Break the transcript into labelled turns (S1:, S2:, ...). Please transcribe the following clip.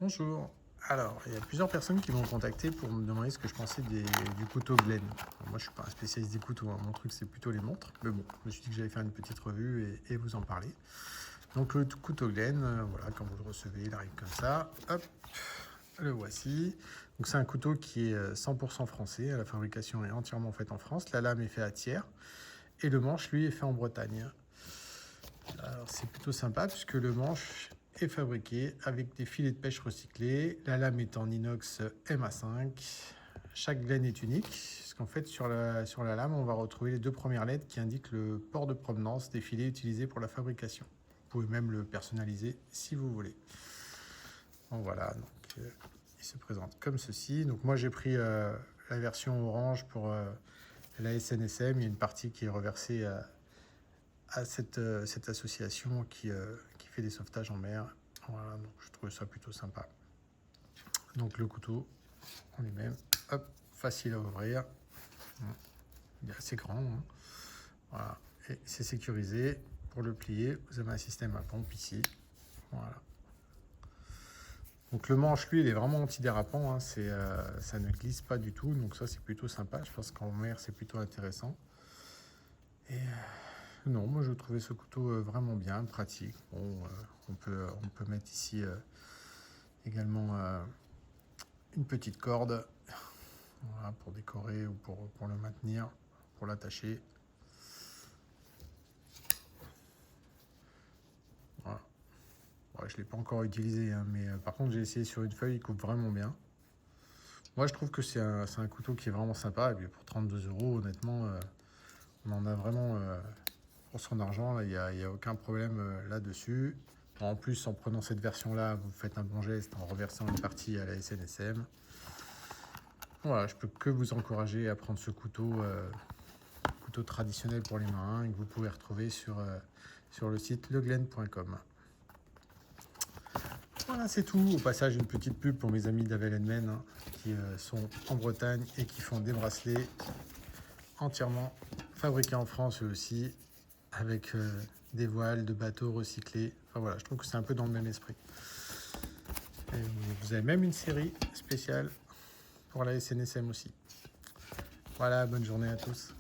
S1: Bonjour. Alors, il y a plusieurs personnes qui m'ont contacté pour me demander ce que je pensais du couteau Glen. Alors, moi, je suis pas un spécialiste des couteaux, hein. Mon truc, c'est plutôt les montres. Mais bon, je me suis dit que j'allais faire une petite revue et vous en parler. Donc, le couteau Glen, voilà, quand vous le recevez, il arrive comme ça. Hop, le voici. Donc, c'est un couteau qui est 100% français. La fabrication est entièrement faite en France. La lame est faite à Thiers. Et le manche, lui, est fait en Bretagne. Alors, c'est plutôt sympa puisque le manche est fabriqué avec des filets de pêche recyclés. La lame est en inox MA5. Chaque laine est unique, parce qu'en fait, sur la lame, on va retrouver les deux premières lettres qui indiquent le port de provenance des filets utilisés pour la fabrication. Vous pouvez même le personnaliser si vous voulez. Donc voilà, donc, il se présente comme ceci. Donc moi, j'ai pris la version orange pour la SNSM. Il y a une partie qui est reversée à cette association qui fait des sauvetages en mer. Voilà, donc je trouve ça plutôt sympa. Donc le couteau en lui-même, hop, facile à ouvrir. Il est assez grand, hein. Voilà. Et c'est sécurisé. Pour le plier, vous avez un système à pompe ici. Voilà. Donc le manche, lui, il est vraiment antidérapant, hein. Ça ne glisse pas du tout, donc ça c'est plutôt sympa. Je pense qu'en mer, c'est plutôt intéressant. Et non, moi je trouvais ce couteau vraiment bien, pratique. Bon, on peut mettre ici également une petite corde, voilà, pour décorer ou pour le maintenir, pour l'attacher. Voilà. Ouais, je ne l'ai pas encore utilisé, hein, mais par contre j'ai essayé sur une feuille, il coupe vraiment bien. Moi je trouve que c'est un couteau qui est vraiment sympa, et puis pour 32 €, honnêtement, on en a vraiment pour son argent, il n'y a aucun problème là-dessus. En plus, en prenant cette version-là, vous faites un bon geste en reversant une partie à la SNSM. Voilà, je peux que vous encourager à prendre ce couteau, couteau traditionnel pour les marins, et que vous pouvez retrouver sur le site leglen.com. Voilà, c'est tout. Au passage, une petite pub pour mes amis d'Avel & Men, hein, qui sont en Bretagne et qui font des bracelets entièrement fabriqués en France eux aussi, avec des voiles de bateaux recyclés. Enfin voilà, je trouve que c'est un peu dans le même esprit. Et vous avez même une série spéciale pour la SNSM aussi. Voilà, bonne journée à tous.